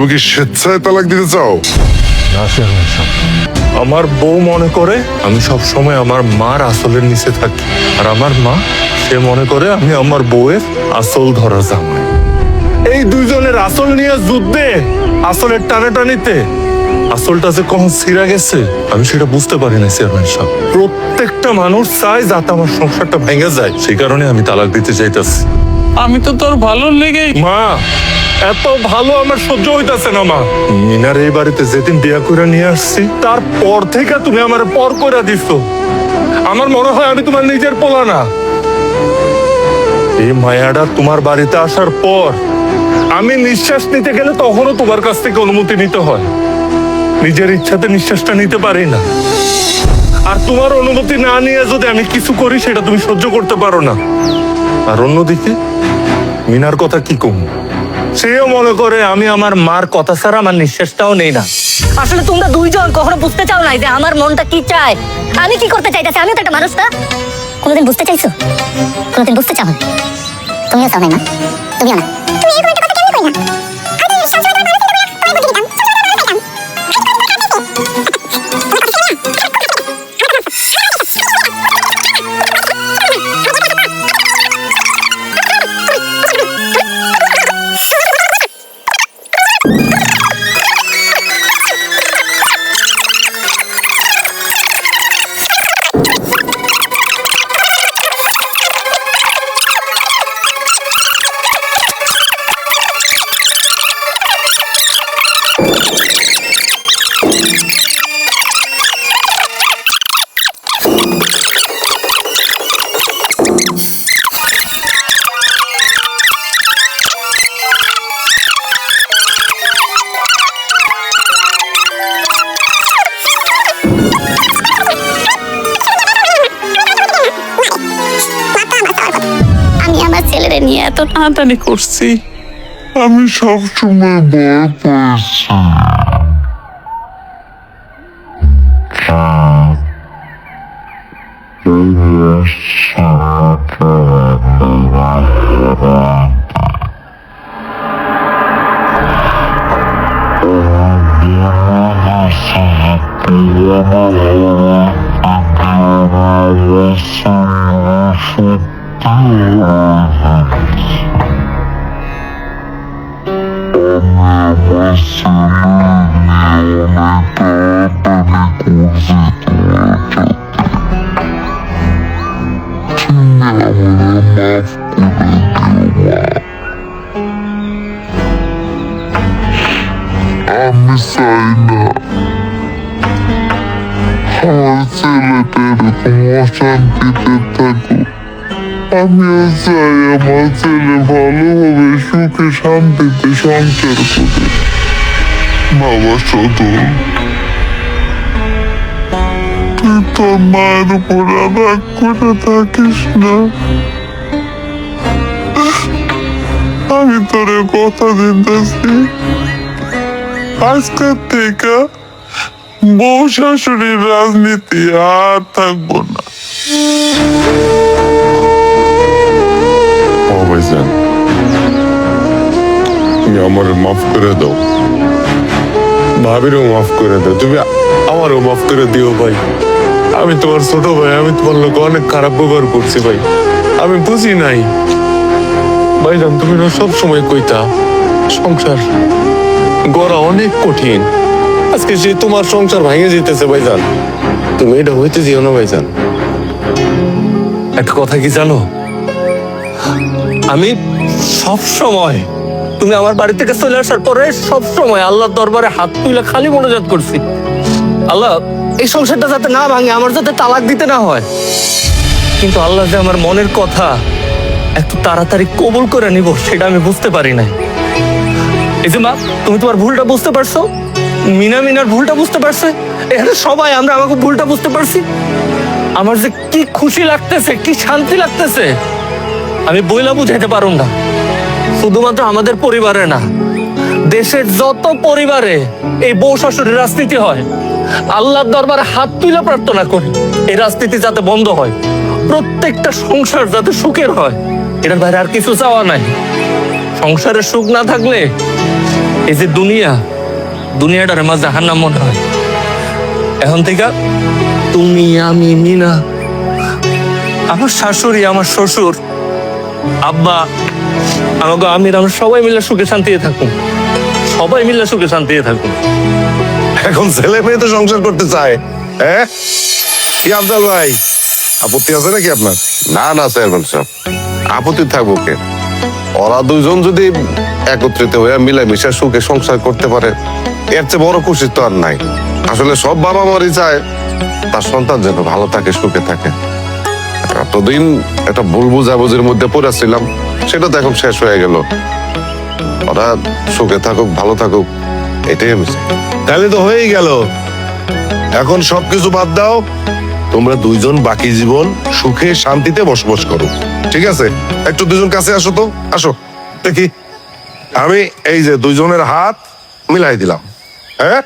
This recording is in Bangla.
তুমি কি স্বেচ্ছায় তালাক দিতে চাও? আমার বউ মনে করে আমি সব সময় আমার মার আসলের নিচে থাকি, আর আমার মা সে মনে করে আমি আমার বউয়ের আসল ধরা জামাই। এই দুইজনের আসল নিয়ে যুদ্ধে, আসলের টানাটানিতে আসলটা যে কখন ছিঁড়া গেছে আমি সেটা বুঝতে পারি না চেয়ারম্যান সাহেব। প্রত্যেকটা মানুষ চায় যাতে আমার সংসারটা ভেঙে যায়, সেই কারণে আমি তালাক দিতে চাইতেছি। আমি তো তোর ভালো লেগেই। মা, এত ভালো আমার সহ্য হইতাছে না মা। মিনার এই বাড়িতে যেদিন বিয়া করে নিয়ে আসছি তারপর থেকে তুমি আমার পর করে দিছো। আমার মনে হয় আমি তোমার নিজের পোলা না। এই মায়াটা তোমার বাড়িতে আসার পর আমি নিঃশ্বাস নিতে গেলে তখনও তোমার কাছ থেকে অনুমতি নিতে হয়। নিজের ইচ্ছাতে নিঃশ্বাসটা নিতে পারি না, আর তোমার অনুমতি না নিয়ে যদি আমি কিছু করি সেটা তুমি সহ্য করতে পারো না। আর অন্যদিকে মিনার কথা কি কম, সেও মনে করে আমি আমার মার কথা ছাড়া আমার নিঃশ্বাসটাও নেই না। আসলে তোমরা দুইজন কখনো বুঝতে চাও না যে আমার মনটা কি চায়, আমি কি করতে চাইতেছি। আমিও তো একটা মানুষ না। কোনোদিন বুঝতে চাইছো? কোনোদিন বুঝতে চাও না? তুমিও চাও না? তুমিও না? তুমি এরকম একটা কথা কেন কই না? আমি সবসময় তোমার ভালো চিন্তা করে তোমায় বুদ্ধি দিতাম, ছেলেরে নিয়ে এত টানাটানি করছি। আমি সবসময় ভয় পেয়েছি। আমি চাই না আমার ছেলেটা এরকম অশান্তিতে থাকুক। আমিও চাই আমার ছেলে ভালোভাবে সুখে শান্তিতে সংসার করে। বাবা শুধু তুই তোর মায়ের উপর রাগ করে থাকিস না। আমি তোরে কথা দিতেছি, আজকের থেকে বউ শাশুড়ির রাজনীতি আর থাকবো না। ভাইজান, তুমি আমার মাফ করে দাও, ভাবিরও মাফ করে দাও, তুমি আমারও মাফ করে দিও ভাই। আমি তোমার ছোট ভাই, আমি তোমার লোক অনেক খারাপ ব্যবহার করছি ভাই, আমি বুঝি নাই ভাইজান। তুমি না সব সময় কইতা সংসার গড়া অনেক কঠিন, আজকে যে তোমার সংসার ভেঙে যেতেছে ভাইজান, তুমি এটা হইতে দিও না ভাইজান। একটা কথা কি জানো, আমি সব সময় তুমি আমার বাড়ি থেকে চলে আসার পরে সব সময় আল্লাহর দরবারে হাত তুলে খালি মনোজাত করছি, আল্লাহ এই সংসারটা যাতে না ভাঙে, আমার যাতে তালাক দিতে না হয়। কিন্তু আল্লাহ যে আমার মনের কথা এত তাড়াতাড়ি কবুল করে নিব সেটা আমি বুঝতে পারি নাই। এই যে মা, তুমি তোমার ভুলটা বুঝতে পারছো, মিনার ভুলটা বুঝতে পারছে, এখানে সবাই আমরা আমাকে ভুলটা বুঝতে পারছি। আমার যে কি খুশি লাগতেছে, কি শান্তি লাগতেছে, আমি বইলা বুঝাইতে পারুম না। শুধুমাত্র আমাদের পরিবারে না, দেশের যত পরিবারে এই বউ শাশুড়ির রাজনীতি হয়, আল্লাহর দরবারে হাত তুলে প্রার্থনা করি এই রাজনীতি যাতে বন্ধ হয়, প্রত্যেকটা সংসার যাতে সুখের হয়। এটার বাইরে আর কিছু চাওয়া নাই। সংসারের সুখ না থাকলে এই যে দুনিয়াটার আমার জাহান্নাম মনে হয়। এখন থেকে তুমি, আমি, মিনা, আমার শাশুড়ি, আমার শ্বশুর, আব্বা, আমাকে আমির, আমরা সবাই মিলে সুখে শান্তিতে থাকুন। সবাই মিলে সুখে শান্তিতে থাকুন। এখন ছেলে মেয়ে তো সংসার করতে চায়। হ্যাঁ কি আফজাল ভাই, আপত্তি আছে নাকি আপনার? না না চেয়ারম্যান সাহেব, আপত্তি থাকবো কে? ওরা দুজন যদি একত্রিত হয়ে মিলামিশা সুখে সংসার করতে পারে, এর চেয়ে বড় খুশি তো আর নাই। আসলে সব বাবা মারই চায় তার সন্তান যেন ভালো থাকে, সুখে থাকে। এতদিন একটা ভুল বুঝাবুঝির মধ্যে পড়েছিলাম, সেটা তো এখন শেষ হয়ে গেল। ওরা সুখে থাকুক, ভালো থাকুক, এটাই আমি চাই। তাহলে তো হয়েই গেল। এখন সবকিছু বাদ দাও, তোমরা দুইজন বাকি জীবন সুখে শান্তিতে বসবাস করো, ঠিক আছে? একটু দুজন কাছে আসো তো, আসো দেখি। আমি এই যে দুইজনের হাত মিলাই দিলাম। হ্যাঁ